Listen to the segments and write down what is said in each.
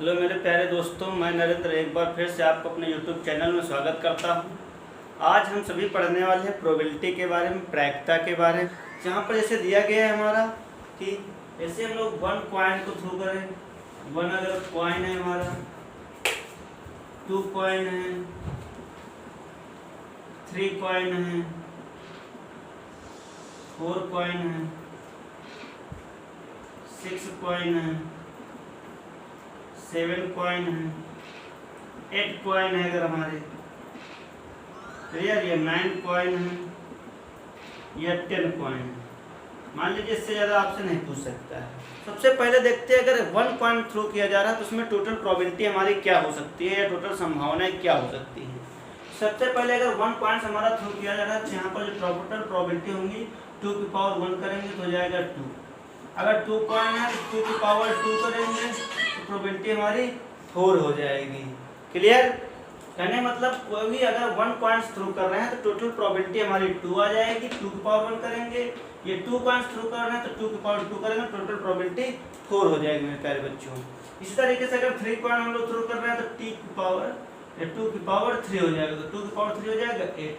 Hello मेरे प्यारे दोस्तों, मैं नरेंद्र एक बार फिर से आपको अपने यूट्यूब चैनल में स्वागत करता हूं। आज हम सभी पढ़ने वाले हैं प्रोबेबिलिटी के बारे में, प्रायिकता के बारे में। जहां पर जैसे दिया गया है हमारा कि जैसे हम लोग 1 कॉइन को थ्रू करें, 1 अगर कॉइन है हमारा, 2 कॉइन है, 3 कॉइन है, 4 कॉइन है, 6 कॉइन है, 7 कॉइन है, 8 कॉइन है अगर हमारे, क्लियर, ये 9 कॉइन है, या 10 कॉइन है। मान लीजिए इससे ज़्यादा आपसे नहीं पूछ सकता है। सबसे पहले देखते हैं अगर 1 कॉइन थ्रू किया जा रहा है तो उसमें टोटल प्रोबेबिलिटी हमारी क्या हो सकती है, या टोटल संभावनाएं क्या हो सकती है। सबसे पहले अगर 1 कॉइन हमारा थ्रू किया जा रहा है तो यहाँ पर जो टोटल प्रोबेबिलिटी होंगी 2 की पावर 1 करेंगे तो हो जाएगा 2। अगर 2 कॉइन है तो 2 की पावर 2 करेंगे तो प्रोबेबिलिटी हमारी 4 हो जाएगी। क्लियर, कहने मतलब कोई भी अगर 1 कॉइन्स थ्रू कर रहे हैं तो टोटल प्रोबेबिलिटी हमारी 2 आ जाएगी। 2 की पावर 1 करेंगे, ये 2 कॉइन्स थ्रू कर रहे हैं तो 2 की पावर 2 करेंगे, टोटल प्रोबेबिलिटी 4 हो जाएगी मेरे प्यारे बच्चों। इसी तरीके से अगर 3 कॉइन हम लोग थ्रू कर रहे हैं तो 2 की पावर 3 हो जाएगा, तो 2 की पावर 3 हो जाएगा 8।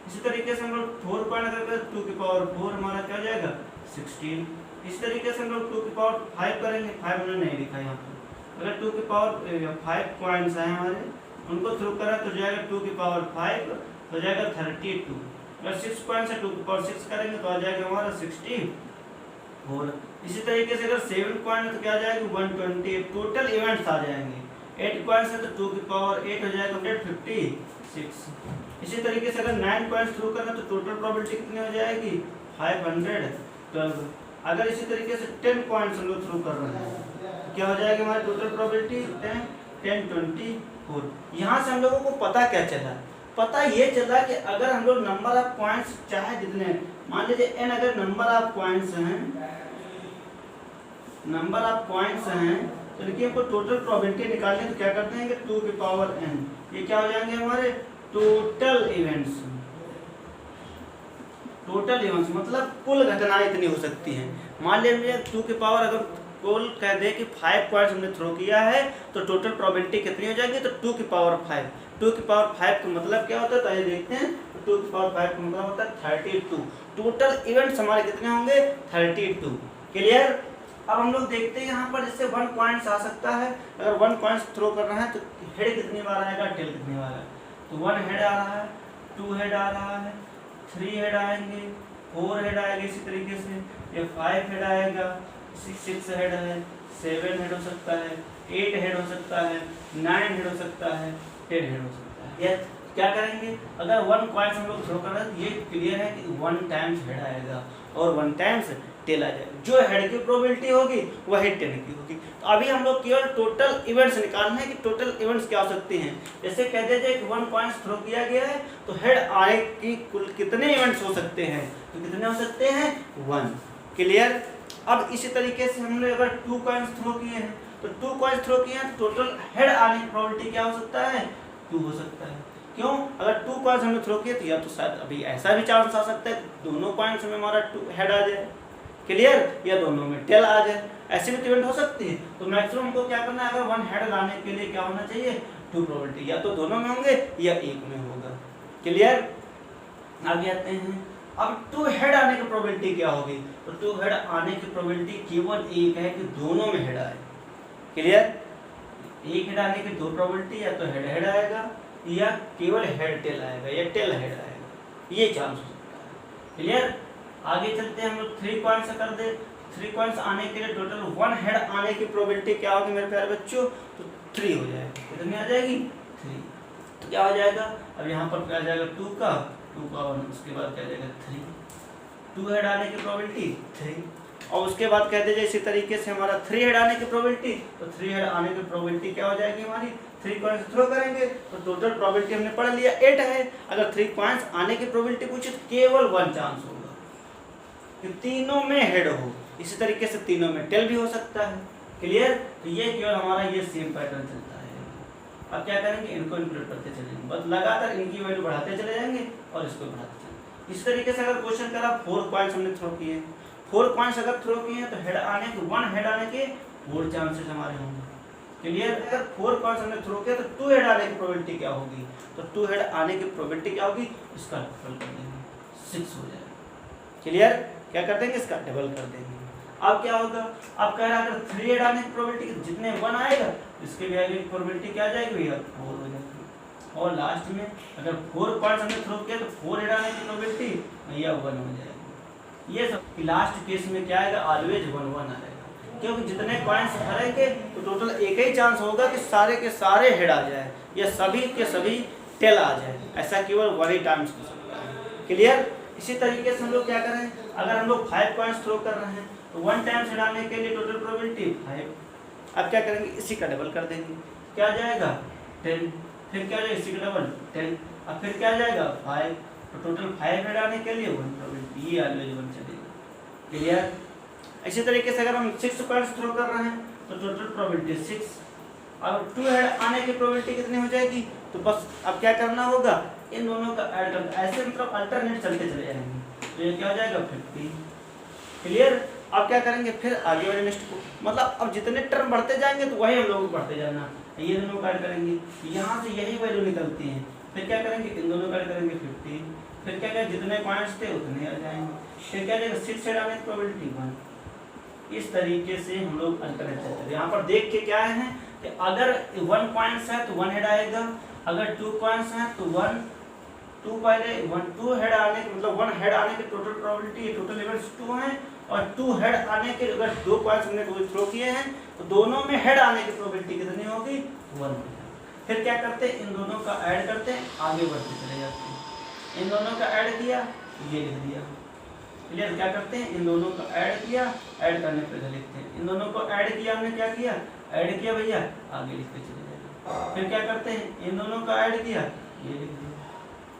इसी तरीके से हम लोग 4 कॉइन अगर करें 2 की पावर 4 हमारा क्या हो जाएगा 16। इस तरीके से हम लोग 2 की पावर 5 करेंगे, 5 हमने नहीं लिखा यहाँ पर। अगर 2 की पावर 5 कॉइन्स हैं हमारे, उनको थ्रू करें तो जाएगा 2 की पावर 5 हो जाएगा 32। अगर 6 कॉइन्स है 2 की पावर 6 करेंगे तो आ जाएगा हमारा 64। इसी तरीके से अगर 7 कॉइन है तो क्या आ जाएगा 120। टोटल इवेंट्स आ जाएंगे। 8 कॉइन्स है तो 2 की पावर 8 हो जाएगा 156। इसी तरीके से अगर 9 कॉइन्स थ्रू करें तो टोटल प्रोबेबिलिटी कितनी हो जाएगी 512। अगर इसी तरीके से 10 कॉइन्स हम लोग थ्रू कर रहे हैं क्या हो जाएगी हमारी टोटल प्रोबेबिलिटी 1024। यहाँ से हम लोगों को पता क्या चला, पता ये चला कि अगर हम लोग नंबर ऑफ पॉइंट्स चाहे जितने, मान लीजिए n अगर नंबर ऑफ पॉइंट्स हैं, नंबर ऑफ पॉइंट्स हैं तो देखिए हमको टोटल प्रोबेबिलिटी निकालनी है तो क्या करते हैं कि 2 की पावर n, ये क्या हो जाएंगे हमारे टोटल इवेंट्स। टोटल इवेंट्स मतलब कुल घटनाएं इतनी हो सकती हैं। मान लीजिए 2 की पावर अगर कुल कह दे कि 5 पॉइंट्स हमने थ्रो किया है तो टोटल प्रोबेबिलिटी कितनी हो जाएगी, तो 2 की पावर 5। 2 की पावर 5 का मतलब क्या होता है तो ये देखते हैं। तो 2 की पावर 5 का मतलब होता है 32। टोटल इवेंट्स हमारे कितने होंगे 32। क्लियर। अब हम लोग देखते हैं यहाँ पर जैसे 1 पॉइंट्स आ सकता है। अगर 1 पॉइंट्स थ्रो कर रहे हैं तो हेड कितनी बार आएगा, टेल कितनी बार आएगा। तो 1 हेड आ रहा है, 2 हेड आ रहा है, 3 हेड आएंगे, 4 हेड आएगा, इसी तरीके से ये 5 हेड आएगा, 6 हेड है, 7 हेड हो सकता है, 8 हेड हो सकता है, 9 हेड हो सकता है, 10 हेड हो सकता है। ये क्या करेंगे अगर 1 कॉइन्स हम लोग थ्रो कर रहे हैं तो ये क्लियर है कि 1 टाइम्स हेड आएगा और 1 टाइम्स टेल आ जाएगा। जो हेड की प्रोबेबिलिटी होगी वही टेल की होगी। तो अभी हम लोग केवल टोटल इवेंट्स निकालना है कि टोटल इवेंट्स क्या हो सकती हैं। जैसे कह दीजिए कि 1 कॉइन्स थ्रो किया गया है तो हेड आने की कुल कितने इवेंट्स हो सकते हैं, तो कितने हो सकते हैं 1। क्लियर। अब इसी तरीके से हमने अगर 2 कॉइन्स थ्रो किए हैं तो 2 कॉइन्स थ्रो किए हैं तो टोटल हेड आने की प्रोबेबिलिटी क्या हो सकता है 2 हो सकता है। क्यों, अगर 2 कॉइन्स हमने थ्रो किए तो या तो शायद अभी ऐसा भी चांस आ सकता है दोनों कॉइन्स में हमारा 2 हेड आ जाए, क्लियर, या दोनों में टेल आ जाए, ऐसे भी इवेंट हो सकती है। तो मैक्सिमम को क्या करना है, अगर 1 हेड लाने के लिए क्या होना चाहिए 2 प्रोबेबिलिटी, या तो दोनों में होंगे या एक में होगा। क्लियर। आगे आते हैं। अब 2 हेड आने की प्रोबेबिलिटी क्या होगी, तो 2 हेड आने की प्रोबेबिलिटी केवल एक है कि दोनों में हेड आए। क्लियर। एक हेड आने की 2 प्रोबेबिलिटी, या तो हेड हेड आएगा या केवल हेड टेल आएगा या टेल हेड आएगा, ये चांस हो सकता है। क्लियर। आगे चलते हैं हम लोग 3 कॉइन्स कर दे। 3 कॉइन्स आने के लिए टोटल 1 हेड आने की प्रोबेबिलिटी क्या होगी मेरे प्यारे बच्चों, तो 3 हो जाएगी। कितनी आ जाएगी 3। तो क्या हो जाएगा, अब यहाँ पर क्या आ जाएगा 2 का 1, उसके बाद क्या जाएगा 3। 2 हेड आने की प्रोबेबिलिटी 3, और उसके बाद कह दीजिए इसी तरीके से हमारा 3 हेड आने की प्रोबेबिलिटी, तो 3 हेड आने की प्रोबेबिलिटी क्या हो जाएगी हमारी 3 कॉइन्स थ्रो करेंगे तो टोटल प्रोबेबिलिटी हमने पढ़ लिया 8 है। अगर 3 कॉइन्स आने की प्रोबेबिलिटी पूछे तो केवल 1 चांस होगा कि तीनों में हेड हो, इसी तरीके से तीनों में टेल भी हो सकता है। क्लियर। तो ये केवल हमारा ये सेम पैटर्न चलता है। अब क्या करेंगे, इनको इंक्लूड करते चलेंगे, बस लगातार इनकी वैल्यू बढ़ाते चले जाएंगे और इसको बढ़ाते चलेंगे। इस तरीके से अगर क्वेश्चन करा 4 कॉइन्स हमने थ्रो किए, 4 कॉइन्स अगर थ्रो किए तो हेड आने के 1 हेड आने के 4 चांसेस हमारे होंगे। क्लियर। अगर 4 पॉइंट्स हमने थ्रो किया तो 2 हेड आने की प्रोबेबिलिटी क्या होगी, तो 2 हेड आने की प्रोबेबिलिटी क्या होगी, इसका डबल कर देंगे, 6 हो जाएगा। क्लियर, क्या कर देंगे, इसका डबल कर देंगे। अब क्या होगा, अब कह रहा है अगर 3 हेड आने की प्रोबेबिलिटी, जितने 1 आएगा इसके भी आगे की प्रोबेबिलिटी क्या आ जाएगी भैया, 4 हो जाएगी। और लास्ट में अगर 4 पॉइंट्स हमने थ्रो किया तो 4 हेड आने की प्रोबेबिलिटी भैया 1 हो जाएगी। ये सब लास्ट केस में क्या आएगा, ऑलवेज 1-1 आएगा, क्योंकि जितने पॉइंट्स भरेंगे तो टोटल एक ही चांस होगा कि सारे के सारे हेड आ जाए या सभी के सभी टेल आ जाए, ऐसा केवल 1 ही टाइम्स हो सकता है। क्लियर। इसी तरीके से हम लोग क्या करें, अगर हम लोग 5 पॉइंट्स थ्रो कर रहे हैं तो 1 टाइम्स हेड आने के लिए टोटल प्रोबेबिलिटी 5। अब क्या करेंगे, इसी का डबल कर देंगे, क्या आ जाएगा 10, फिर क्या जाएगा इसी का डबल 10, अब फिर क्या जाएगा 5, तो टोटल 5 हेड आने के लिए 1 प्रोबेबिलिटी, ये ऑलवेज 1 चलेगा। क्लियर। इसी तरीके से अगर हम 6 पॉइंट्स थ्रो कर रहे हैं तो टोटल प्रोबेबिलिटी 6, अब 2 हेड आने की प्रोबेबिलिटी कितनी हो जाएगी, तो बस अब क्या करना होगा, इन दोनों का ऐड कर, ऐसे मतलब अल्टरनेट चलते चले जाएंगे, तो ये क्या हो जाएगा 50। क्लियर। अब क्या करेंगे, फिर आगे वाले नेक्स्ट को, मतलब अब जितने टर्म बढ़ते जाएंगे तो वही हम लोग बढ़ते जाना, ये दोनों का ऐड करेंगे, यहाँ से यही वैल्यू निकलती है, फिर क्या करेंगे, इन दोनों का ऐड करेंगे 50, फिर क्या करेंगे, जितने पॉइंट्स थे उतने आ जाएंगे, फिर क्या जाएगा 6 हेड आने की प्रोबेबिलिटी 1। इस तरीके से हम लोग अल्टरनेट चलते हैं। यहाँ पर देख के क्या है कि अगर 1 पॉइंट्स है तो 1 हेड आएगा, अगर 2 पॉइंट्स हैं तो 2 हेड आने के मतलब 1 हेड आने की टोटल प्रोबेबिलिटी, टोटल लेवल्स 2 हैं, और 2 हेड आने के अगर 2 पॉइंट्स हमने थ्रो किए हैं तो दोनों में हेड आने की प्रोबेबिलिटी कितनी होगी, 1। फिर क्या करते हैं, इन दोनों का ऐड करते हैं, आगे बढ़ते चले जाते हैं, इन दोनों का ऐड किया, ये लिख दिया। क्लियर। क्या करते हैं, इन दोनों को ऐड किया, ऐड करने पे लिखते हैं, इन दोनों को ऐड किया, हमने क्या किया, ऐड किया भैया, आगे लिखते चले जाएंगे। फिर क्या करते हैं, इन दोनों का ऐड किया, ये लिख दिया।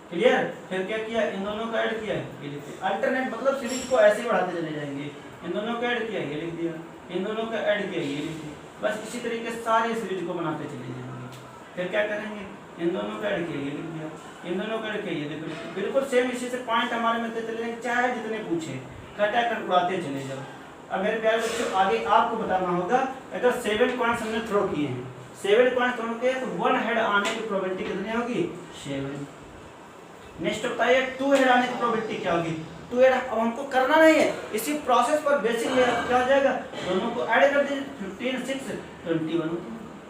क्लियर। फिर क्या किया, इन दोनों का ऐड किया, ये लिखते। अल्टरनेट मतलब सीरीज को ऐसे ही बढ़ाते चले जाएंगे, इन दोनों का ऐड किया, ये लिख दिया, इन दोनों का ऐड किया, ये लिख दिया, बस इसी तरीके से सारी सीरीज को बनाते चले जाएंगे। फिर क्या करेंगे, इन दोनों का ऐड किया, ये लिख दिया, इन दोनों का ऐड किया, ये देखो, बिल्कुल सेम इसी से पॉइंट हमारे मिलते चले जाएंगे, चाहे जितने पूछे कट उड़ाते चले जाओ। अब मेरे प्यारे बच्चों आगे आपको बताना होगा, अगर 7 पॉइंट्स हमने थ्रो किए हैं, 7 पॉइंट्स थ्रो किए तो 1 हेड आने की प्रोबेबिलिटी कितनी होगी, 7। नेक्स्ट बताइए 2 हेड आने की प्रोबेबिलिटी क्या होगी, 2 हेड अब हमको करना नहीं है, इसी प्रोसेस पर बेसिक ये क्या हो जाएगा, दोनों को ऐड कर दीजिए, 15 6 21,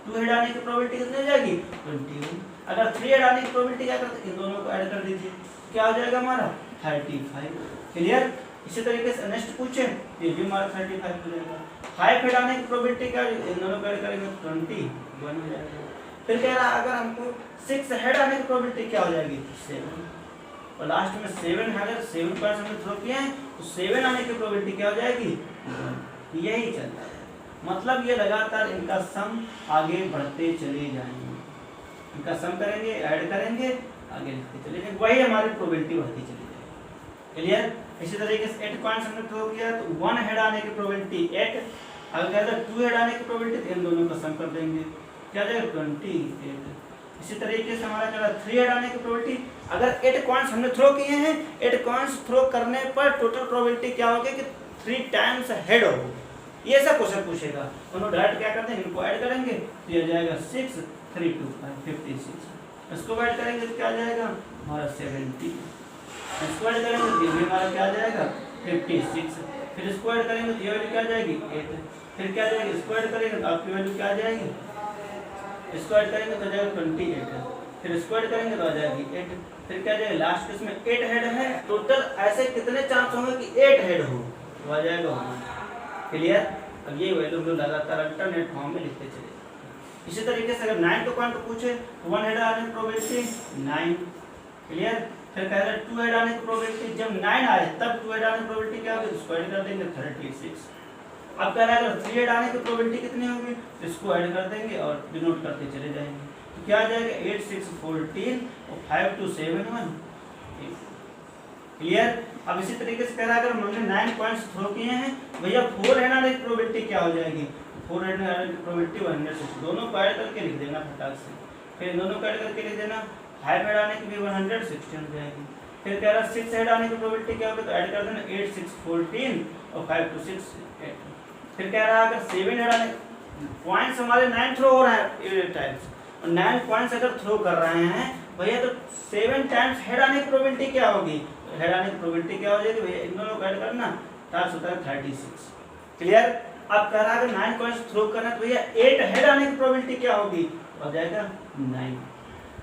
2 हेड आने की प्रोबेबिलिटी कितनी हो जाएगी, 21। अगर 3 हेड आने की प्रोबेबिलिटी क्या करते हैं, इन दोनों को ऐड कर दीजिए, क्या हो जाएगा हमारा 35। क्लियर। इसी तरीके से नेक्स्ट पूछे, ये भी हमारा 35 हो जाएगा। 5 हेड आने की प्रोबेबिलिटी क्या, इन दोनों को ऐड करेंगे 21 हो जाएगा। फिर कह रहा है अगर हमको 6 हेड आने की प्रोबेबिलिटी क्या हो जाएगी, 7, और लास्ट में 7 है, अगर 7 पॉइंट्स हमने थ्रो किए हैं तो 7 आने की प्रोबेबिलिटी क्या हो जाएगी, 1। यही चलता है, मतलब ये लगातार इनका सम आगे बढ़ते चले जाएंगे, इनका सम करेंगे, ऐड करेंगे, आगे लिखते चले जाएंगे, वही हमारी प्रोबेबिलिटी बढ़ती चली जाएगी। क्लियर। इसी तरीके से 8 पॉइंट्स हमने थ्रो किया तो 1 हेड आने की प्रोबेबिलिटी 8, अगर कहते हैं 2 हेड आने की प्रोबेबिलिटी इन दोनों का सम कर देंगे, क्या जाएगा 28। इसी तरीके से हमारा क्या 3 हेड आने की प्रोबेबिलिटी, अगर 8 पॉइंट्स हमने थ्रो किए हैं, 8 पॉइंट्स थ्रो करने पर टोटल प्रोबेबिलिटी क्या होगी कि 3 टाइम्स हेड हो, ये ऐसा क्वेश्चन पूछेगा, उन्होंने डायरेक्ट क्या करते हैं, इनको ऐड करेंगे तो ये जाएगा 6 3 2 5 56, इसको ऐड करेंगे तो क्या जाएगा हमारा 70, इसको ऐड करेंगे तो ये हमारा क्या जाएगा 56, फिर इसको ऐड करेंगे तो ये वैल्यू क्या जाएगी 8, फिर क्या जाएगी, इसको ऐड करेंगे तो आपकी वैल्यू क्या जाएगी, इसको ऐड करेंगे तो जाएगा 28, फिर इसको ऐड करेंगे तो आ जाएगी 8, फिर क्या जाएगा लास्ट केस में 8 हेड है, टोटल ऐसे कितने चांस होंगे कि 8 हेड हो, तो आ जाएगा 1। क्लियर। अब ये वैल्यू हम लोग लगातार अल्टरनेट फॉर्म में लिखते चले। इसी तरीके से अगर 9 का पॉइंट पूछे 1 हेड आने की प्रोबेबिलिटी 9। क्लियर। फिर कह रहे 2 हेड आने की प्रोबेबिलिटी, जब 9 आए तब 2 हेड आने की प्रोबेबिलिटी क्या होगी, इसको ऐड कर देंगे 36। अब कह रहा है अगर 3 हेड आने की प्रोबेबिलिटी कितनी होगी, तो इसको ऐड कर देंगे और डिनोट करते चले जाएंगे, तो क्या आ जाएगा 8 6 14 और 5 2 7 1। क्लियर। अब इसी तरीके से कह रहा है अगर हमने 9 पॉइंट्स थ्रो किए हैं भैया 4 हेड आने की प्रोबेबिलिटी क्या हो जाएगी, 4 हेड आने की प्रोबेबिलिटी 106, दोनों को ऐड करके लिख देना फटाक से, फिर दोनों को ऐड करके लिख देना, 5 हेड आने की भी 116 हो जाएगी। फिर कह रहा है 6 हेड आने की प्रोबेबिलिटी क्या होगी, तो ऐड कर देना 8 6 14 और 5 2 6 8। फिर कह रहा है अगर 7 हेड आने पॉइंट्स हमारे 9 थ्रो हो रहे हैं 8 टाइम्स, और 9 पॉइंट्स अगर थ्रो कर रहे हैं भैया तो 7 टाइम्स हेड आने की प्रोबेबिलिटी क्या होगी, हेड आने की प्रोबेबिलिटी क्या हो जाएगी भैया, इन दोनों को ऐड करना टास्क होता है 36। क्लियर। अब कह रहा है अगर 9 पॉइंट्स थ्रो करना है तो भैया 8 हेड आने की प्रोबेबिलिटी क्या होगी, हो जाएगा 9।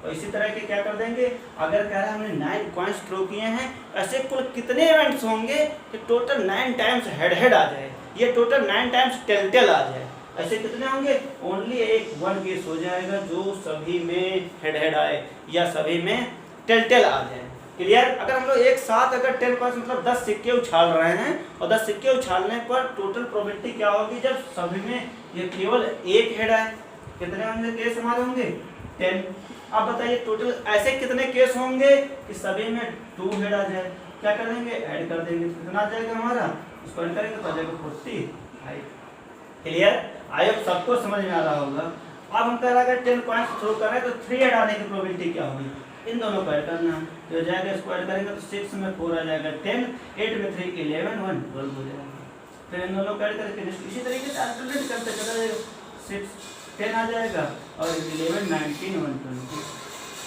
और इसी तरह के क्या कर देंगे, अगर कह रहा है हमने 9 पॉइंट्स थ्रो किए हैं, ऐसे कुल कितने इवेंट्स होंगे कि टोटल 9 टाइम्स हेड आ जाए, ये टोटल 9 टाइम्स टेल आ जाए, ऐसे कितने होंगे, ओनली एक 1 केस हो जाएगा जो सभी में हेड आए या सभी में टेल आ जाए। क्लियर। अगर हम लोग एक साथ अगर 10 पॉइंट्स मतलब 10 सिक्के उछाल रहे हैं और 10 सिक्के उछालने पर टोटल प्रोबेबिलिटी क्या होगी जब सभी में ये केवल एक हेड आए, कितने होंगे केस हमारे होंगे 10। अब बताइए टोटल ऐसे कितने केस होंगे कि सभी में 2 हेड आ जाए, क्या कर देंगे ऐड कर देंगे, कितना आ जाएगा हमारा, इसको ऐड करेंगे तो आ जाएगा 45। क्लियर। आई होप सबको समझ में आ रहा होगा। अब हम कह रहा है 10 पॉइंट्स थ्रो कर रहे हैं तो 3 हेड आने की प्रोबेबिलिटी क्या होगी, इन दोनों को ऐड करना तो हो जाएगा, इसको ऐड करेंगे तो 6 में 4 आ जाएगा 10, 8 में 3 11, 1 12 हो जाएगा। फिर इन दोनों को ऐड करके इसी तरीके से अल्टरनेट करते चला जाएगा, 6 10 आ जाएगा और 11 19 120,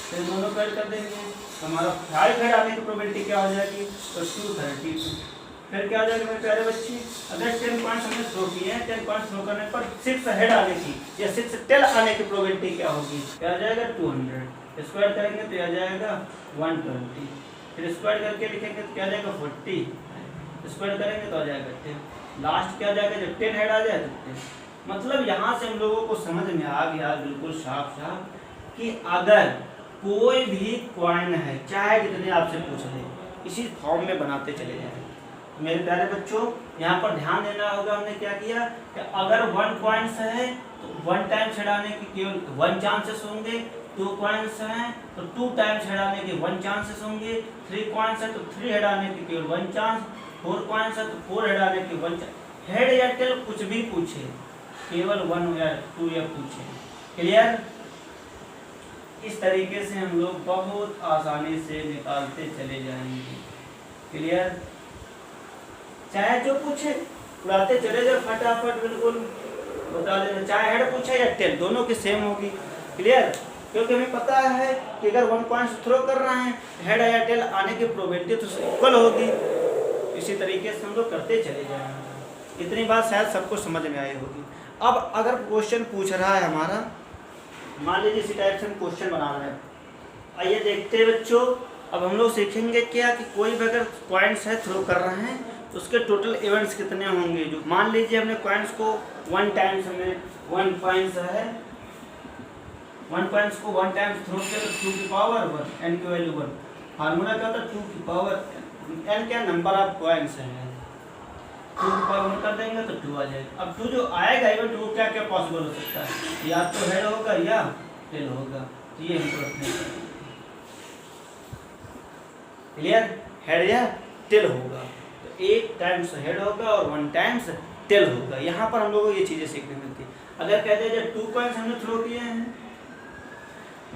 फिर इन दोनों को ऐड कर देंगे तो हमारा 5 हेड आने की प्रोबेबिलिटी क्या हो जाएगी तो 232। फिर क्या हो जाएगा मेरे प्यारे बच्चे, अगर 10 पॉइंट्स हमने थ्रो किए हैं, 10 पॉइंट्स थ्रो करने पर 6 हेड आने की या 6 टेल आने की प्रोबेबिलिटी क्या होगी, क्या आ जाएगा 200, स्क्वायर करेंगे तो आ जाएगा 120, फिर स्क्वायर करके लिखेंगे तो क्या आ जाएगा 40, स्क्वायर करेंगे तो आ जाएगा 10, लास्ट क्या आ जाएगा जब 10 हेड आ जाए तो 10। मतलब यहाँ से हम लोगों को समझ में आ गया बिल्कुल साफ कि अगर कोई भी कॉइन है चाहे जितने आपसे पूछ ले, इसी फॉर्म में बनाते चले जाएं। मेरे प्यारे बच्चों यहाँ पर ध्यान देना होगा, हमने क्या किया कि अगर 1 कॉइन्स है तो 1 टाइम्स हेड आने की केवल 1 चांसेस होंगे, 2 कॉइन्स हैं तो 2 टाइम्स हेड आने के 1 चांसेस होंगे, 3 कॉइन्स है तो 3 हेड आने के केवल 1 चांस, 4 कॉइन्स है तो 4 हेड आने के 1 चांस। हेड या टेल कुछ भी पूछे केवल 1 या 2 या पूछे। क्लियर। इस तरीके से हम लोग बहुत आसानी से निकालते चले जाएंगे। क्लियर। चाहे जो पूछे उड़ाते चले जाओ फटाफट, बिल्कुल बता देना, चाहे हेड पूछे या टेल दोनों की सेम होगी। क्लियर। क्योंकि हमें पता है कि अगर 1 पॉइंट थ्रो कर रहे हैं हेड या टेल आने की प्रोबेबिलिटी तो इक्वल होगी। इसी तरीके से हम लोग करते चले जाएंगे। इतनी बात शायद सबको समझ में आई होगी। अब अगर क्वेश्चन पूछ रहा है हमारा, मान लीजिए इसी टाइप से हम क्वेश्चन बना रहे हैं, आइए देखते हैं बच्चों। अब हम लोग सीखेंगे क्या कि कोई भी अगर पॉइंट्स है थ्रो कर रहे हैं तो उसके टोटल इवेंट्स कितने होंगे। जो मान लीजिए हमने कॉइन्स को 1 टाइम्स हमें 1 पॉइंट्स है, 1 पॉइंट्स को 1 टाइम्स थ्रो किया तो 2 की पावर 1, n की वैल्यू 1। फार्मूला क्या होता है 2 की पावर n क्या नंबर ऑफ कॉइन्स है, 2 की पावर 1 कर देंगे तो 2 आ जाएगा। अब 2 जो आएगा इवेंट वो क्या क्या पॉसिबल हो सकता है, या तो हेड होगा या टेल होगा, तो ये हमको रखने का। क्लियर। हेड या टेल होगा तो 1 टाइम्स हेड होगा और 1 टाइम्स टेल होगा। यहाँ पर हम लोगों को ये चीज़ें सीखने मिलती है। अगर कहते हैं जब 2 कॉइन्स हमने थ्रो किए हैं,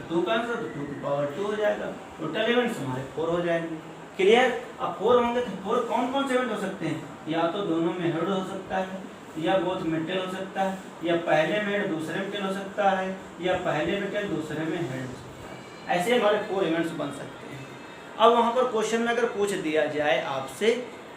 2 कॉइन्स तो 2 की पावर 2 हो जाएगा, टोटल इवेंट्स हमारे 4 हो जाएंगे। क्लियर। अब 4 होंगे तो 4 कौन कौन से इवेंट हो सकते हैं, या तो दोनों में हेड हो सकता है, या बोथ में टेल हो सकता है, या पहले में हेड दूसरे में टेल हो सकता है, या पहले में टेल दूसरे में हेड हो सकता है। ऐसे हमारे 4 इवेंट्स बन सकते हैं। अब वहाँ पर क्वेश्चन में अगर पूछ दिया जाए आपसे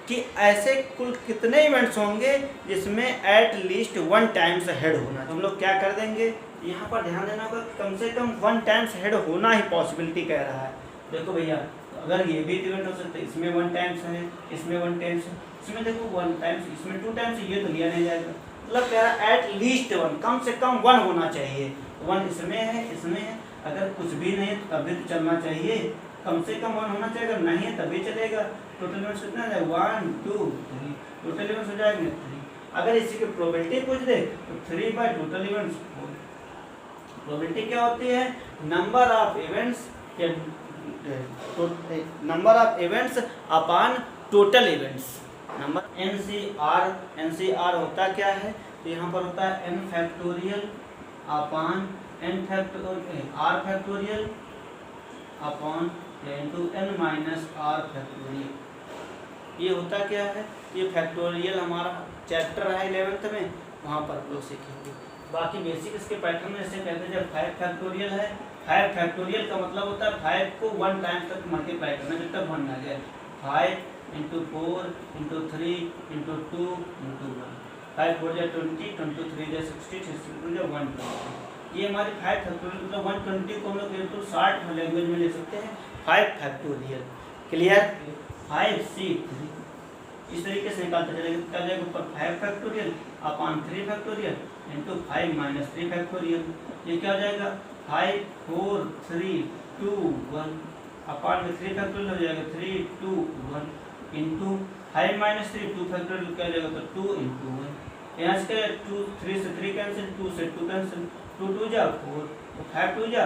कि ऐसे कुल कितने इवेंट्स होंगे जिसमें एट लीस्ट 1 टाइम्स हेड होना, तो हम लोग क्या कर देंगे, यहाँ पर ध्यान देना होगा कम से कम 1 टाइम्स हेड होना ही पॉसिबिलिटी कह रहा है। देखो भैया अगर ये भी इवेंट हो सकता है, इसमें 1 टाइम्स है, इसमें 1 टाइम्स है, इसमें देखो 1 टाइम्स, इसमें 2 टाइम्स, ये तो लिया नहीं जाएगा। मतलब कह रहा है एट लीस्ट 1, कम से कम 1 होना चाहिए। 1 इसमें है, इसमें है, अगर कुछ भी नहीं है तो तभी तो चलना चाहिए, कम से कम 1 होना चाहिए, अगर नहीं है तभी चलेगा। टोटल इवेंट्स कितना है 1 2 3, टोटल इवेंट्स हो जाएंगे 3। अगर इसी की प्रोबेबिलिटी पूछ दे तो 3 बाय टोटल इवेंट्स। प्रोबेबिलिटी क्या होती है, number of events number of events upon total events. Number NCR होता क्या है, तो यहाँ पर होता है n factorial upon n factorial r factorial upon into n minus r factorial. ये होता क्या है, ये फैक्टोरियल हमारा चैप्टर है 11th में, वहाँ पर लोग सीखेंगे। बाकी बेसिक इसके पैटर्न में जैसे कहते हैं जब 5 फैक्टोरियल है, 5 फैक्टोरियल का मतलब होता है 5 को 1 टाइम तक मल्टीप्लाई करना जब तक 1 आ जाए। 5 इंटू 4 इंटू 3 इंटू 2 इंटू 1, 5 4 जा 20, 2 3 जा 60, 62 जा 120। ये हमारी 5 फैक्टोरियल मतलब 120 को हम लोग बिल्कुल शॉर्ट लैंग्वेज में लिख सकते हैं 5 फैक्टोरियल। क्लियर? 5C3 इस तरीके से निकालते चलेंगे तो क्या जाएगा ऊपर 5 factorial upon 3 factorial into 5 minus 3 factorial. ये क्या हो जाएगा 5 4 3 2 1 अपॉन में 3 फैक्टोरियल हो जाएगा 3 2 1 इंटू 5 माइनस 3 2 फैक्टोरियल क्या हो जाएगा तो 2 इंटू 1। यहाँ से 2 3 से 3 कैंसिल, 2 से 2 कैंसिल, 2 2 जा 4 तो 5 2 जा,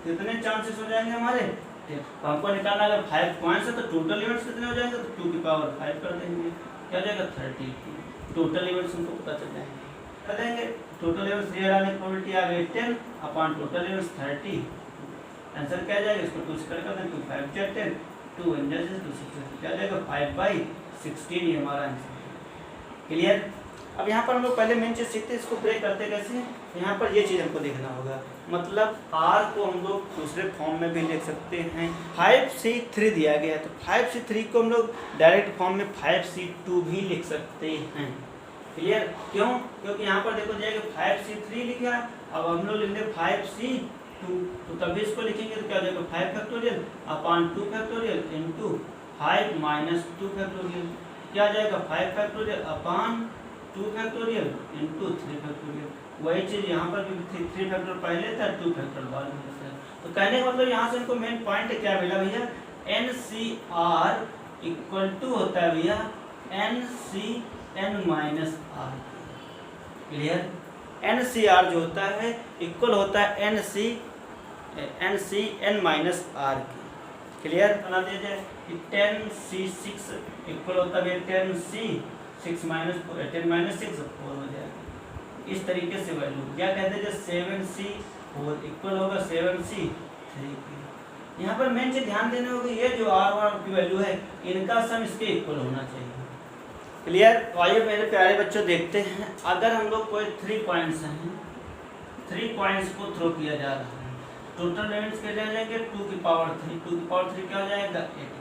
कितने चांसेस हो जाएंगे हमारे? तो हमको निकालना अगर 5 पॉइंट्स है तो टोटल इवेंट्स कितने हो जाएंगे तो 2 की पावर 5 कर देंगे, क्या हो जाएगा 32। टोटल इवेंट्स हमको पता चल जाएंगे, कर देंगे टोटल इवेंट्स 3 आने की प्रोबेबिलिटी आ गई 10 अपॉन टोटल इवेंट्स 30। आंसर क्या जाएगा इसको 2 से कर दें 2 5 जा 10 2 1 जा 2 6 क्या जाएगा 5/16 ये हमारा आंसर। क्लियर? अब यहाँ पर हम लोग पहले मेन चीज़ सीखते हैं, इसको ब्रेक करते कैसे। यहाँ पर ये चीज़ हमको देखना होगा, मतलब R को हम लोग दूसरे फॉर्म में भी लिख सकते हैं। 5C3 दिया गया है तो 5C3 को हम लोग डायरेक्ट फॉर्म में 5C2 भी लिख सकते हैं। क्लियर? क्यों? क्योंकि यहाँ पर देखो जाएगा 5C3 लिखा, अब हम लोग लिख दें 5C2 तो तभी इसको लिखेंगे तो क्या हो जाएगा 5 factorial upon 2 factorial into 5 minus 2 factorial, क्या आ जाएगा 5 factorial upon 2 factorial into 3 factorial. वही चीज़ यहाँ पर भी 3 फैक्टोरियल पहले था 2 फैक्टोरियल बाद में था। तो कहने का मतलब यहाँ से हमको मेन पॉइंट क्या मिला भैया, NCR इक्वल टू होता है भैया NCN minus R। Clear? NCR जो होता है इक्वल होता है NCN माइनस R की। क्लियर? बना दिया जाए कि 10C6 इक्वल होता है 10C6 माइनस 10 माइनस 6 4 हो जाएगा। इस तरीके से वैल्यू क्या कहते हैं, 7C4 इक्वल होगा 7C3 की। यहाँ पर मेन चीज ध्यान देने होगी ये जो R की वैल्यू है इनका सम इसके इक्वल होना चाहिए। क्लियर? तो आइए मेरे प्यारे बच्चों देखते हैं, अगर हम लोग कोई 3 पॉइंट्स हैं, 3 पॉइंट्स को थ्रो किया जा रहा है, टोटल इवेंट्स के जाएंगे 2 की पावर 3, 2 की पावर 3 क्या हो जाएगा 8।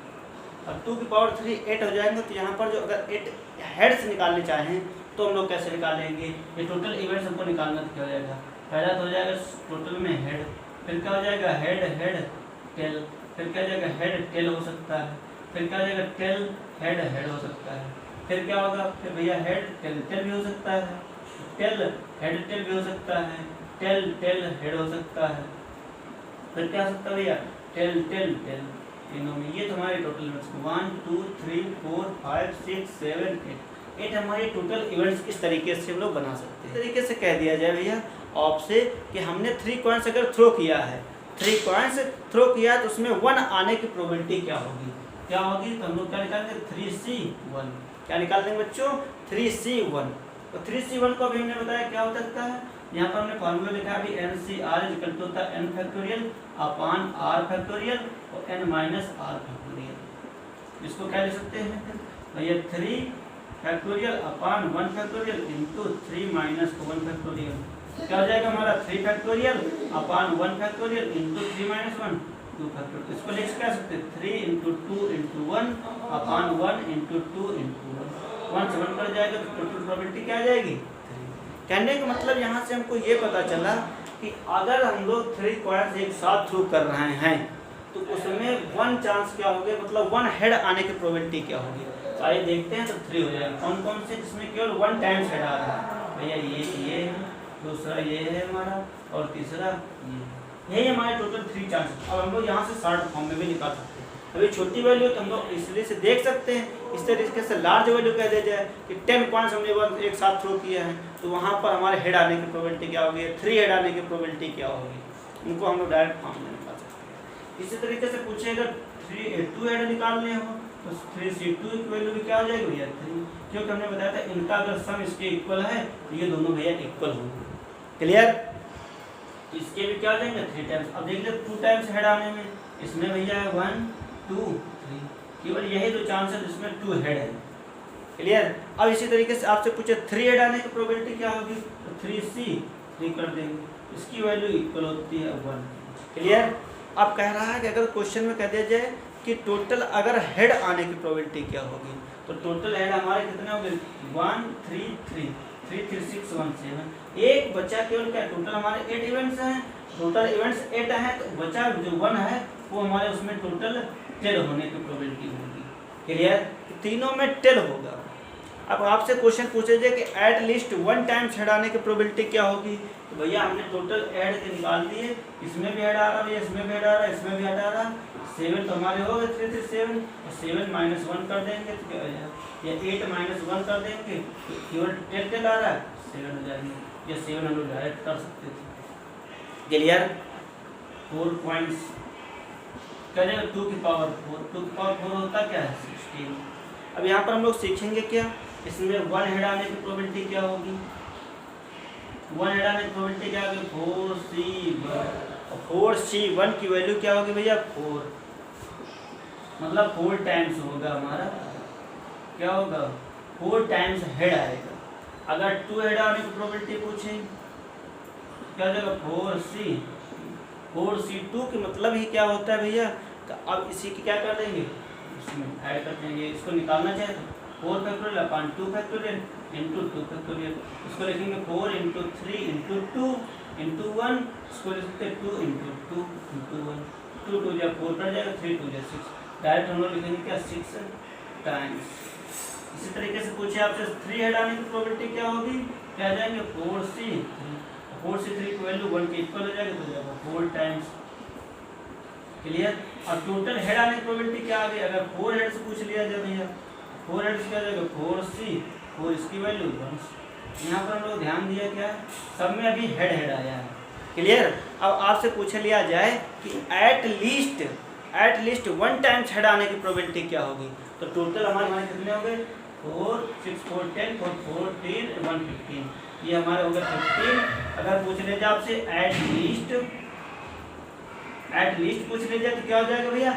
अब 2 की पावर 3 8 हो जाएंगे तो यहाँ पर जो अगर 8 हेड्स निकालने चाहें तो हम लोग कैसे निकालेंगे, ये टोटल इवेंट्स हमको निकालना तो क्या हो जाएगा, पहला तो हो जाएगा टोटल में हेड, फिर क्या हो जाएगा हेड हेड टेल, फिर क्या हो जाएगा हेड टेल हो सकता है, फिर क्या हो जाएगा टेल हेड हेड हो सकता है, फिर क्या होगा फिर भैया हेड टेल टेल भी हो सकता है, टेल हेड टेल भी हो सकता है, टेल टेल हेड हो सकता है, फिर क्या हो सकता है भैया टेल टेल टेल तीनों में। ये तुम्हारे टोटल इवेंट्स 1 2 3 4 5 6 7 8 हमारे टोटल इवेंट्स इस तरीके से हम लोग बना सकते हैं। इस तरीके से कह दिया जाए भैया आपसे कि हमने 3 कॉइन्स अगर थ्रो किया है, 3 कॉइन्स थ्रो किया है तो उसमें 1 आने की प्रोबेबिलिटी क्या होगी, क्या होगी तो हम लोग क्या निकालेंगे 3C1। क्या निकाल देंगे बच्चों 3C1। तो 3C1 को अभी हमने बताया क्या हो सकता है, यहाँ पर हमने फॉर्मूला लिखा है अभी NCR इक्वल टू होता है N factorial upon R factorial और N माइनस R फैक्टोरियल। इसको क्या लिख सकते हैं भैया 3 factorial upon 1 factorial into 3 minus 1 factorial, क्या हो जाएगा हमारा 3 factorial upon 1 factorial into 3 minus 1 2 factorial. इसको लिख क्या सकते हैं 3 into 2 into 1 upon 1 into 2 into 1 से 1 कर जाएगा तो टोटल प्रोबेबिलिटी क्या आ जाएगी 3। कहने का मतलब यहाँ से हमको ये पता चला कि अगर हम लोग 3 कॉइन्स एक साथ थ्रो कर रहे हैं तो उसमें 1 चांस क्या होगा, मतलब 1 हेड आने की प्रोबेबिलिटी क्या होगी। तो आइए देखते हैं तो 3 हो जाएगा। कौन कौन से जिसमें केवल 1 टाइम्स हेड आ रहा है भैया, ये है, दूसरा ये है हमारा और तीसरा यही हमारे टोटल 3 चांस। अब हम लोग यहाँ से शॉर्ट फॉर्म में भी निकाल सकते हैं। अभी छोटी वैल्यू तो हम लोग इसलिए से देख सकते हैं, इस तरीके से लार्ज वैल्यू कह दिया जाए कि 10 पॉइंट्स हमने एक साथ थ्रो किया है तो वहाँ पर हमारे हेड आने की प्रोबेबिलिटी क्या होगी, 3 हेड आने की प्रोबेबिलिटी क्या होगी, उनको हम लोग डायरेक्ट फॉर्म में निकाल सकते हैं। इसी तरीके से पूछे अगर 2 हेड निकालने हो तो 3C2 की वैल्यू भी क्या हो जाएगी भैया 3, क्योंकि हमने बताया था इनका अगर सम इसके इक्वल है तो ये दोनों भैया इक्वल होंगे। क्लियर? इसके भी क्या हो जाएंगे 3 टाइम्स। अब देख ले 2 टाइम्स हेड आने में, इसमें भैया 1 2 3 केवल यही 2 चांस है जिसमें 2 हेड है। क्लियर? अब इसी तरीके से आपसे पूछे 3 हेड आने की प्रोबेबिलिटी क्या होगी तो 3C 3 कर देंगे, इसकी वैल्यू इक्वल होती है 1। क्लियर। अब कह रहा है कि अगर क्वेश्चन में कह दिया जाए कि टोटल अगर हेड आने की प्रोबेबिलिटी क्या होगी, तो टोटल हेड हमारे कितने होंगे 1 3 3 3 3 6 1 7। एक बचा केवल क्या, टोटल हमारे 8 इवेंट्स हैं, टोटल इवेंट्स 8 हैं, तो बचा जो 1 है वो हमारे उसमें टोटल 10 होने की प्रोबेबिलिटी होगी। क्लियर। तीनों में 10 होगा। अब आपसे क्वेश्चन पूछे जाए कि एट लीस्ट 1 टाइम्स हेड आने की प्रोबेबिलिटी क्या होगी, तो भैया हमने टोटल हेड के निकाल दिए, इसमें भी हेड आ रहा है, इसमें भी हेड आ रहा है, इसमें भी हेड आ रहा है। 7 तो हमारे हो गए 3 3 7, और 7 माइनस 1 कर देंगे तो क्या हो जाएगा, या 8 माइनस 1 कर देंगे तो केवल 10 आ रहा है 7 हो जाएंगे, या 7 हम लोग डायरेक्ट कर सकते थे। क्लियर। 4 पॉइंट्स करेंगे 2 की पावर 4, 2 की पावर 4 होता क्या है 16। अब यहाँ पर हम लोग सीखेंगे क्या, इसमें 1 हेड आने की प्रोबेबिलिटी क्या होगी, 1 हेड आने की प्रोबेबिलिटी क्या होगी 4C1, और 4C1 की वैल्यू क्या होगी भैया 4, मतलब 4 टाइम्स होगा हमारा, क्या होगा 4 टाइम्स हेड आएगा। अगर 2 हेड आने की प्रोबेबिलिटी पूछे क्या हो जाएगा 4C2 की मतलब ही क्या होता है भैया, तो अब इसी की क्या कर देंगे, इसमें ऐड कर देंगे, इसको निकालना चाहे तो 4 factorial upon 2 factorial into 2 factorial, इसको लिखेंगे 4 इंटू 3 इंटू 2 इंटू 1, इसको लिख सकते 2 इंटू 2 इंटू 1, 2 2 या 4 कर जाएगा, 3 2 या 6, डायरेक्ट हम लोग लिखेंगे क्या 6 टाइम्स। इसी तरीके से पूछे आपसे 3 हेड आने की प्रोबेबिलिटी क्या होगी, क्या जाएंगे 4C3 की वैल्यू 1 के इक्वल हो जाएगी, तो जाएगा 4 टाइम्स। क्लियर। और टोटल हेड आने की प्रोबेबिलिटी क्या आ गई, अगर 4 हेड से पूछ लिया जाए भैया 4 हेड से क्या जाएगा 4C4, इसकी वैल्यू 1। यहाँ पर हम लोग ध्यान दिया क्या सब में अभी हेड हेड आया है। क्लियर। अब आपसे पूछ लिया जाए कि एट लीस्ट 1 टाइम्स हेड आने की प्रोबेबिलिटी क्या होगी, तो टोटल हमारे कितने हो गए 4 6 4 10 4 14 1 15, ये हमारे हो गए 15। अगर पूछ ले जाए आपसे एट लीस्ट पूछ ले जाए तो क्या हो जाएगा भैया,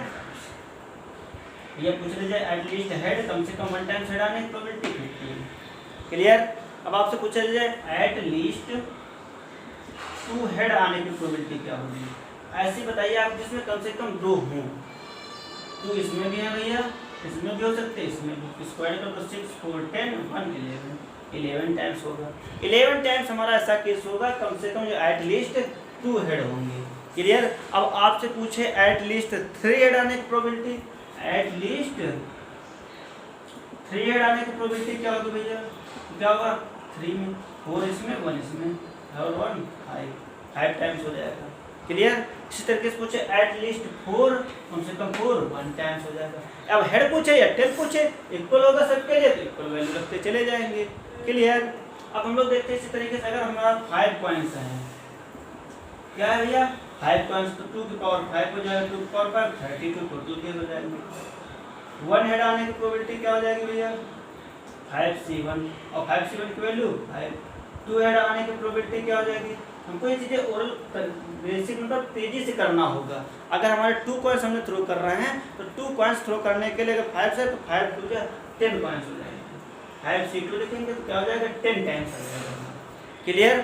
ये पूछ ले जाए एट लीस्ट हेड कम से कम 1 टाइम्स हेड आने की प्रोबेबिलिटी 15। क्लियर। अब आपसे पूछा जाए एट लीस्ट 2 हेड आने की प्रोबेबिलिटी क्या होगी, ऐसी बताइए आप जिसमें कम से कम 2 हों, 2 इसमें भी है भैया, इसमें भी हो सकते हैं, इसमें भी, स्क्वायर कर तो 6 4 10 1 11 टाइम्स होगा। 11 टाइम्स हमारा ऐसा केस होगा कम से कम जो एट लीस्ट 2 हेड होंगे। क्लियर। अब आपसे पूछे एट लीस्ट 3 हेड आने की प्रोबेबिलिटी, एट लीस्ट 3 हेड आने की प्रोबेबिलिटी क्या होगी भैया, क्या होगा 3 में 4 इसमें 1 इसमें और 1 5 टाइम्स हो जाएगा। क्लियर। इसी तरीके से पूछे एट लीस्ट 4 कम से कम 4 1 टाइम्स हो जाएगा। अब हेड पूछे या टेल पूछे इक्वल होगा सबके लिए, तो इक्वल वैल्यू रखते चले जाएंगे। क्लियर। अब हम लोग देखते हैं इसी तरीके से अगर हमारा 5 पॉइंट्स हैं, क्या है भैया 5 पॉइंट्स, तो 2 की पावर 5 हो जाएगा, 2 की पावर 5 32 को 2 हो जाएंगे। 1 हेड आने की प्रोबेबिलिटी क्या हो जाएगी भैया 5C1, और 5C1 की वैल्यू 5। 2 हेड आने की प्रोबेबिलिटी क्या हो जाएगी, हमको ये चीज़ें ओरल बेसिक मतलब तेजी से करना होगा। अगर हमारे 2 कॉइन्स हमने थ्रो कर रहे हैं तो 2 कॉइन्स थ्रो करने के लिए अगर 5 से तो 5 2 10 कॉइन्स हो जाएंगे, 5C2 लिखेंगे तो क्या हो जाएगा 10 टाइम्स हो जाएगा। क्लियर।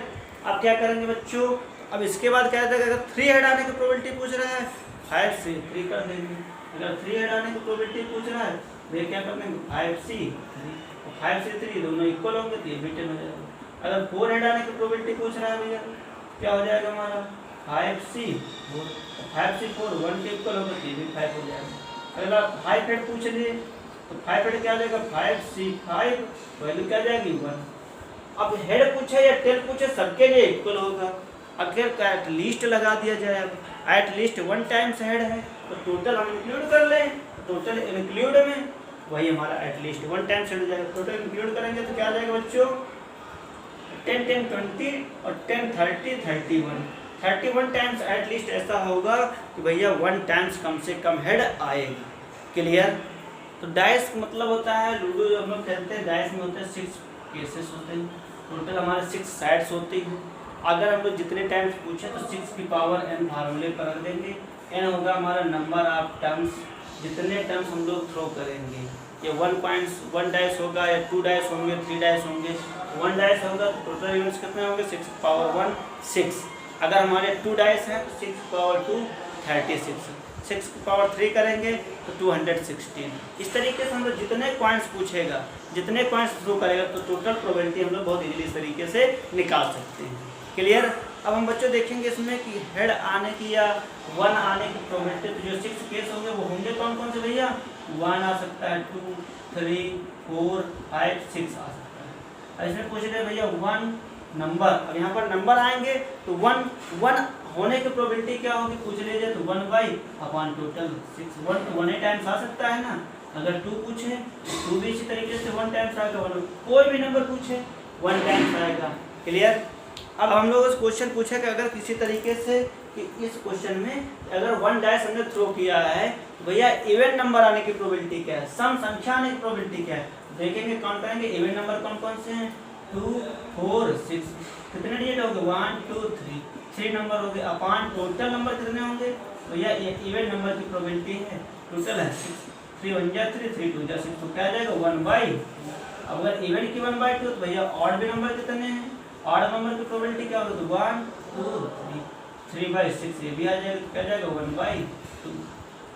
अब क्या करेंगे बच्चों, अब इसके बाद क्या है, अगर 3 हेड आने की प्रोबेबिलिटी पूछ रहा है 5 से 3 कर देंगे, अगर 3 हेड आने की प्रोबेबिलिटी पूछ रहा है तो क्या कर देंगे 5C3, और 5 से 3 दोनों इक्वल होंगे तो ये भी 10 हो जाएगा। अगर 4 हेड आने की प्रोबेबिलिटी पूछ रहा है भैया क्या हो जाएगा हमारा 5C4, 5C4 1 के इक्वल होगा तो ये भी 5 हो जाएगा। अगर आप 5 हेड पूछ लिए तो 5 हेड क्या हो जाएगा 5C5, वैल्यू क्या जाएगी 1। अब हेड पूछे या टेल पूछे सबके लिए इक्वल होगा। अगर एट लीस्ट लगा दिया जाए, अब एट लीस्ट 1 टाइम्स हेड है तो टोटल हम इंक्लूड कर लें, टोटल इंक्लूड में वही हमारा एट लीस्ट 1 टाइम्स हेड हो जाएगा। टोटल इंक्लूड करेंगे तो क्या आ जाएगा बच्चों 10 10 20 और 10 30 31, 31 टाइम्स एट लीस्ट ऐसा होगा कि भैया 1 टाइम्स कम से कम हेड आएगा। क्लियर। तो डाइस मतलब होता है लूडो जो हम लोग खेलते हैं, डाइस में होते हैं 6 केसेस होते हैं, टोटल हमारे 6 साइड्स होती हैं। अगर हम लोग जितने टाइम्स पूछे तो 6 की पावर n फार्मूले पर रख देंगे, n होगा हमारा नंबर ऑफ टर्म्स, जितने टर्म्स हम लोग थ्रो करेंगे, ये 1 डाइस होगा या 2 डाइस होंगे 3 डाइस होंगे, 1 डाइस होगा तो टोटल इवेंट्स कितने होंगे 6 पावर 1 6। अगर हमारे 2 डाइस हैं तो 6 पावर 2 36, 6 पावर 3 करेंगे तो 216। इस तरीके से हम लोग जितने कॉइन्स पूछेगा, जितने कॉइन्स थ्रो करेगा तो टोटल प्रोबेबिलिटी हम लोग बहुत इजीली इस तरीके से निकाल सकते हैं। क्लियर। अब हम बच्चों देखेंगे इसमें कि हेड आने की या 1 आने की प्रोबेबिलिटी, तो जो 6 केस होंगे वो होंगे कौन कौन से भैया? 1 आ सकता है, 2 3 4 5 6 आ सकता है। अब इसमें पूछ रहे भैया 1 नंबर, अब यहाँ पर नंबर आएंगे तो 1 होने की प्रोबेबिलिटी क्या होगी पूछ लीजिए, तो 1 बाई अपॉन टोटल 6। 1 तो 1 टाइम्स आ सकता है ना। अगर 2 पूछे तो 2 भी इसी तरीके से 1 टाइम्स आएगा, 1 कोई भी नंबर पूछे 1 टाइम्स आएगा। क्लियर। अब हम लोग इस क्वेश्चन पूछे कि अगर किसी तरीके से कि इस क्वेश्चन में अगर 1 डाइस हमने थ्रो किया है तो भैया इवन नंबर आने की प्रोबेबिलिटी क्या है, सम संख्या आने की प्रोबेबिलिटी क्या है। देखेंगे कौन करेंगे, इवन नंबर कौन कौन से हैं 2 4 6, कितने डिजिट हो गए 1 2 3 नंबर हो गए, अपॉन टोटल नंबर कितने होंगे भैया, ये इवन नंबर की प्रोबेबिलिटी है टोटल है 6, 3 1 जा 3 3 2 जा 6, तो क्या आ जाएगा 1/। अब अगर इवन की 1/2 तो भैया ऑड भी नंबर कितने हैं, ऑड नंबर की प्रोबेबिलिटी क्या होगी, तो 1 2 3 3/6, ये भी आ जाएगा, तो क्या जाएगा 1/2।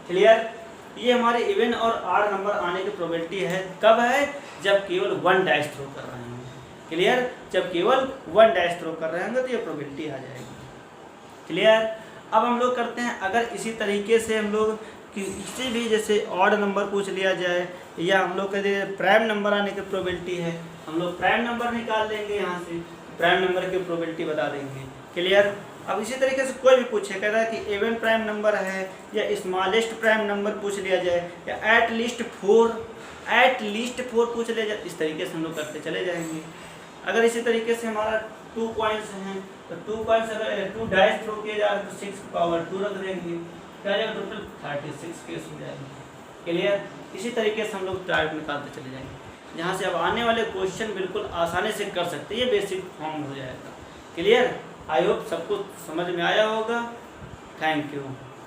क्लियर। ये हमारे इवन और ऑड नंबर आने की प्रोबेबिलिटी है, कब है, जब केवल 1 डाइस थ्रो कर रहे हैं। क्लियर। जब केवल 1 डाइस थ्रो कर रहे होंगे तो ये प्रोबेबिलिटी आ जाएगी। क्लियर। अब हम लोग करते हैं, अगर इसी तरीके से हम लोग किसी भी जैसे ऑड नंबर पूछ लिया जाए या हम लोग कहते हैं प्राइम नंबर आने की प्रोबेबिलिटी है, हम लोग प्राइम नंबर निकाल देंगे, यहाँ से प्राइम नंबर की प्रोबेबिलिटी बता देंगे। क्लियर। अब इसी तरीके से कोई भी पूछे, कह रहा है कि इवन प्राइम नंबर है या स्मॉलेस्ट प्राइम नंबर पूछ लिया जाए या एट लीस्ट 4 पूछ लिया जाए, इस तरीके से हम लोग करते चले जाएंगे। अगर इसी तरीके से हमारा 2 कॉइन्स हैं तो 2 कॉइन्स अगर 2 डाइस थ्रो किए जाए तो 6 पावर 2 रख देंगे, क्या जाएगा टोटल 36 केस हो जाएंगे। क्लियर। इसी तरीके से हम लोग टारगेट निकालते चले जाएंगे, जहाँ से अब आने वाले क्वेश्चन बिल्कुल आसानी से कर सकते हैं, ये बेसिक फॉर्म हो जाएगा। क्लियर। आई होप सबको समझ में आया होगा। Thank you.